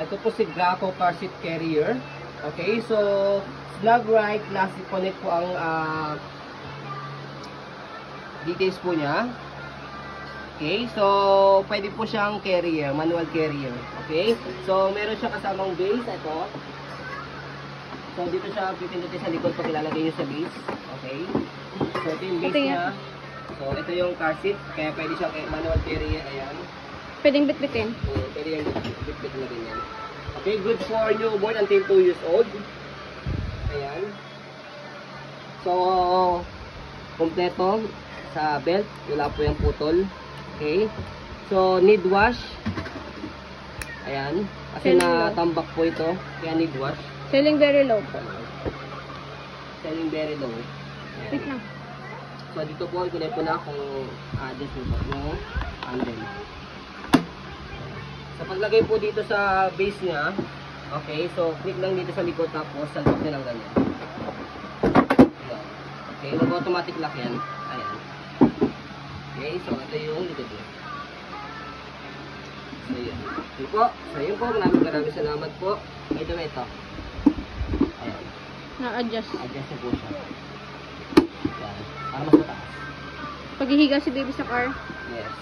Ito po si Graco car seat carrier. Okay, so snug right, classic connect po ang details po niya. Okay, so pwede po siyang carrier, manual carrier. Okay, so meron siya kasamang base, ito. So dito siya pipindutin sa likod pag ilalagay niyo sa base. Okay, so ito yung base niya. So ito yung car seat, kaya pwede siyang manual carrier, ayan. Pwedeng bitbitin. Pwede yung bitbit na ganyan. Okay, good for newborn until 2 years old. Ayan. So, kompleto sa belt, wala po yung putol. Okay. So, need wash. Ayan. Kasi natambak po ito. Kaya need wash. Selling very low po. Selling very low. Ayan. Wait lang. So, dito po, ikunay po na kung adjust mo yung handle. So, paglagay po dito sa base niya, okay, so, click lang dito sa likod tapos salpak niya lang ganyan. Okay, mag-automatic lock yan. Ayan. Okay, so ito yung likod niya. So yun. Yun po. So yun po. Maraming salamat po. Ito na ito. Ayan. Na-adjust. Adjust na po siya. Ayan. Para mas mataas. Paghihiga si baby sa car. Yes.